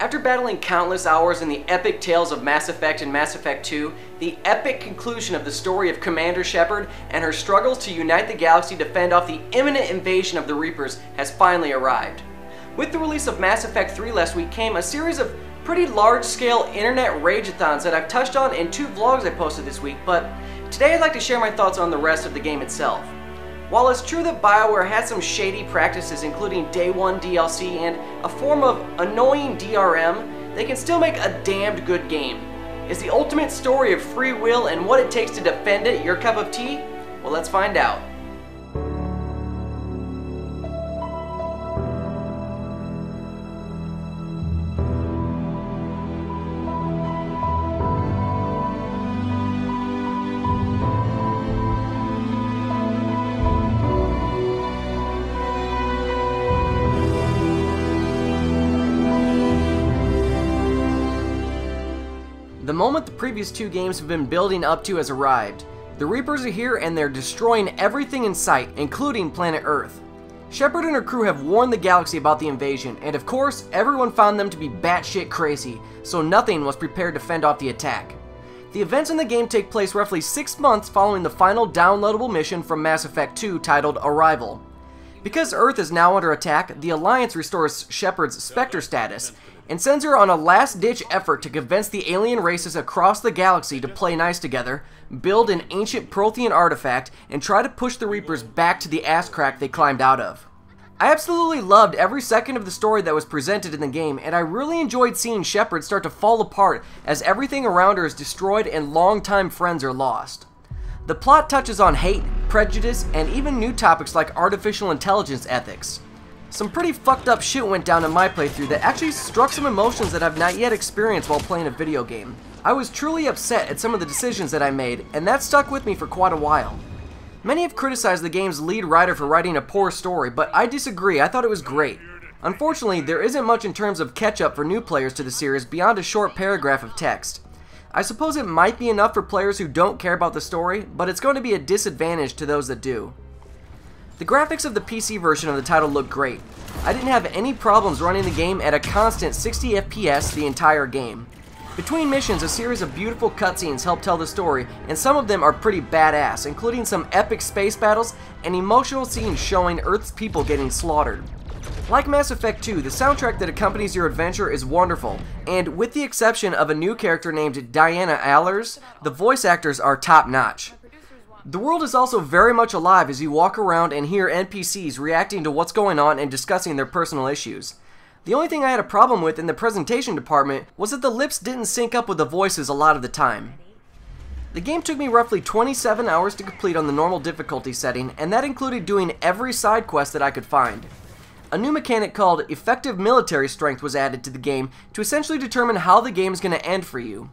After battling countless hours in the epic tales of Mass Effect and Mass Effect 2, the epic conclusion of the story of Commander Shepard and her struggles to unite the galaxy to fend off the imminent invasion of the Reapers has finally arrived. With the release of Mass Effect 3 last week came a series of pretty large-scale internet rage-a-thons that I've touched on in 2 vlogs I posted this week, but today I'd like to share my thoughts on the rest of the game itself. While it's true that Bioware had some shady practices including Day 1 DLC and a form of annoying DRM, they can still make a damned good game. Is the ultimate story of free will and what it takes to defend it your cup of tea? Well, let's find out. The moment the previous 2 games have been building up to has arrived. The Reapers are here and they're destroying everything in sight, including planet Earth. Shepard and her crew have warned the galaxy about the invasion, and of course, everyone found them to be batshit crazy, so nothing was prepared to fend off the attack. The events in the game take place roughly 6 months following the final downloadable mission from Mass Effect 2 titled Arrival. Because Earth is now under attack, the Alliance restores Shepard's Spectre status, and sends her on a last-ditch effort to convince the alien races across the galaxy to play nice together, build an ancient Prothean artifact, and try to push the Reapers back to the ass crack they climbed out of. I absolutely loved every second of the story that was presented in the game, and I really enjoyed seeing Shepard start to fall apart as everything around her is destroyed and longtime friends are lost. The plot touches on hate, prejudice, and even new topics like artificial intelligence ethics. Some pretty fucked up shit went down in my playthrough that actually struck some emotions that I've not yet experienced while playing a video game. I was truly upset at some of the decisions that I made, and that stuck with me for quite a while. Many have criticized the game's lead writer for writing a poor story, but I disagree. I thought it was great. Unfortunately, there isn't much in terms of catch-up for new players to the series beyond a short paragraph of text. I suppose it might be enough for players who don't care about the story, but it's going to be a disadvantage to those that do. The graphics of the PC version of the title look great. I didn't have any problems running the game at a constant 60 FPS the entire game. Between missions, a series of beautiful cutscenes help tell the story, and some of them are pretty badass, including some epic space battles and emotional scenes showing Earth's people getting slaughtered. Like Mass Effect 2, the soundtrack that accompanies your adventure is wonderful, and with the exception of a new character named Diana Allers, the voice actors are top-notch. The world is also very much alive as you walk around and hear NPCs reacting to what's going on and discussing their personal issues. The only thing I had a problem with in the presentation department was that the lips didn't sync up with the voices a lot of the time. The game took me roughly 27 hours to complete on the normal difficulty setting, and that included doing every side quest that I could find. A new mechanic called Effective Military Strength was added to the game to essentially determine how the game is going to end for you.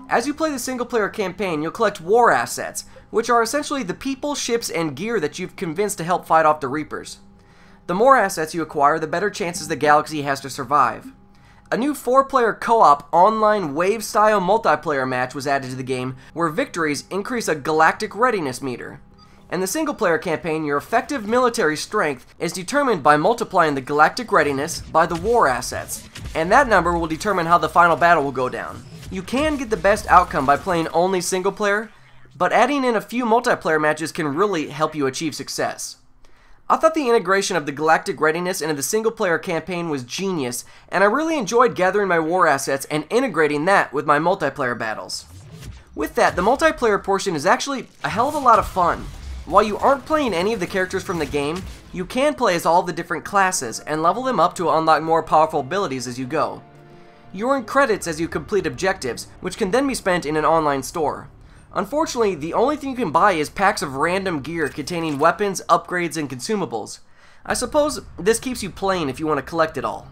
As you play the single-player campaign, you'll collect war assets, which are essentially the people, ships, and gear that you've convinced to help fight off the Reapers. The more assets you acquire, the better chances the galaxy has to survive. A new 4-player co-op online wave-style multiplayer match was added to the game, where victories increase a galactic readiness meter. In the single-player campaign, your effective military strength is determined by multiplying the galactic readiness by the war assets, and that number will determine how the final battle will go down. You can get the best outcome by playing only single-player, but adding in a few multiplayer matches can really help you achieve success. I thought the integration of the galactic readiness into the single-player campaign was genius, and I really enjoyed gathering my war assets and integrating that with my multiplayer battles. With that, the multiplayer portion is actually a hell of a lot of fun. While you aren't playing any of the characters from the game, you can play as all the different classes and level them up to unlock more powerful abilities as you go. You earn credits as you complete objectives, which can then be spent in an online store. Unfortunately, the only thing you can buy is packs of random gear containing weapons, upgrades, and consumables. I suppose this keeps you playing if you want to collect it all.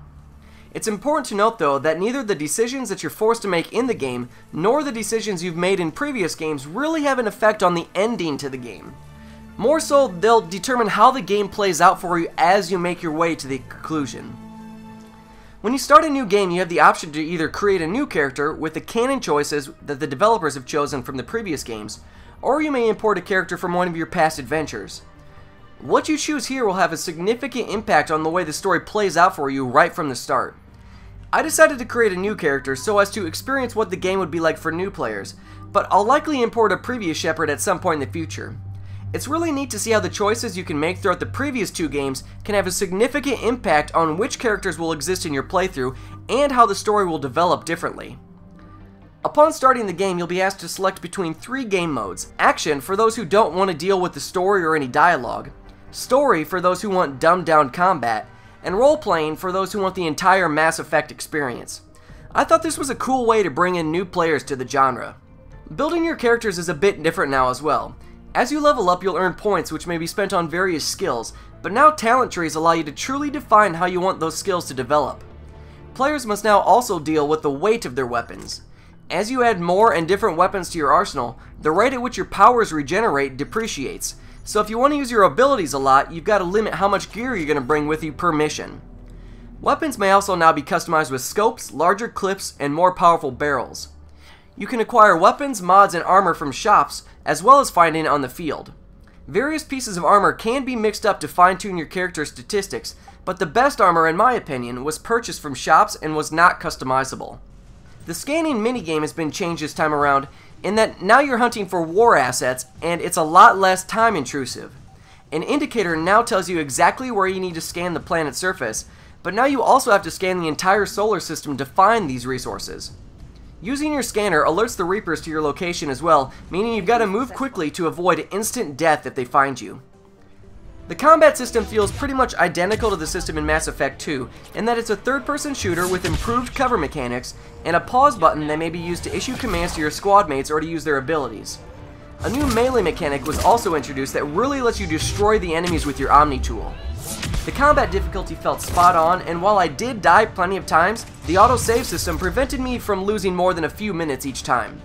It's important to note though that neither the decisions that you're forced to make in the game, nor the decisions you've made in previous games really have an effect on the ending to the game. More so, they'll determine how the game plays out for you as you make your way to the conclusion. When you start a new game, you have the option to either create a new character with the canon choices that the developers have chosen from the previous games, or you may import a character from one of your past adventures. What you choose here will have a significant impact on the way the story plays out for you right from the start. I decided to create a new character so as to experience what the game would be like for new players, but I'll likely import a previous Shepard at some point in the future. It's really neat to see how the choices you can make throughout the previous 2 games can have a significant impact on which characters will exist in your playthrough and how the story will develop differently. Upon starting the game, you'll be asked to select between 3 game modes: Action for those who don't want to deal with the story or any dialogue, Story for those who want dumbed down combat, and Role-playing for those who want the entire Mass Effect experience. I thought this was a cool way to bring in new players to the genre. Building your characters is a bit different now as well. As you level up, you'll earn points which may be spent on various skills, but now talent trees allow you to truly define how you want those skills to develop. Players must now also deal with the weight of their weapons. As you add more and different weapons to your arsenal, the rate at which your powers regenerate depreciates, so if you want to use your abilities a lot, you've got to limit how much gear you're going to bring with you per mission. Weapons may also now be customized with scopes, larger clips, and more powerful barrels. You can acquire weapons, mods, and armor from shops, as well as finding it on the field. Various pieces of armor can be mixed up to fine-tune your character's statistics, but the best armor, in my opinion, was purchased from shops and was not customizable. The scanning minigame has been changed this time around, in that now you're hunting for war assets, and it's a lot less time intrusive. An indicator now tells you exactly where you need to scan the planet's surface, but now you also have to scan the entire solar system to find these resources. Using your scanner alerts the Reapers to your location as well, meaning you've got to move quickly to avoid instant death if they find you. The combat system feels pretty much identical to the system in Mass Effect 2, in that it's a third-person shooter with improved cover mechanics, and a pause button that may be used to issue commands to your squad mates or to use their abilities. A new melee mechanic was also introduced that really lets you destroy the enemies with your Omni tool. The combat difficulty felt spot on, and while I did die plenty of times, the autosave system prevented me from losing more than a few minutes each time.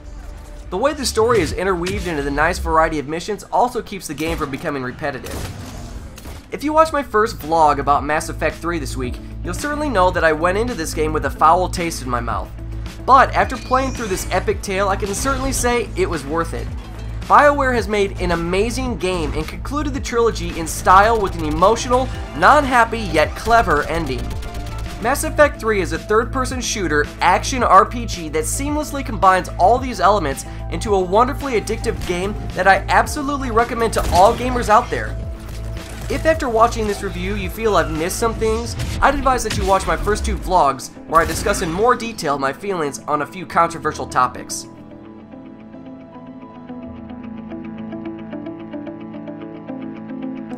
The way the story is interweaved into the nice variety of missions also keeps the game from becoming repetitive. If you watched my first vlog about Mass Effect 3 this week, you'll certainly know that I went into this game with a foul taste in my mouth. But after playing through this epic tale, I can certainly say it was worth it. Bioware has made an amazing game and concluded the trilogy in style with an emotional, non-happy yet clever ending. Mass Effect 3 is a third-person shooter action RPG that seamlessly combines all these elements into a wonderfully addictive game that I absolutely recommend to all gamers out there. If after watching this review you feel I've missed some things, I'd advise that you watch my first 2 vlogs where I discuss in more detail my feelings on a few controversial topics.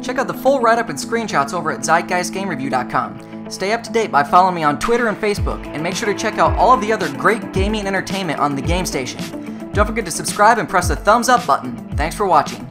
Check out the full write-up and screenshots over at ZeitgeistGameReview.com. Stay up to date by following me on Twitter and Facebook, and make sure to check out all of the other great gaming entertainment on the Game Station. Don't forget to subscribe and press the thumbs up button. Thanks for watching.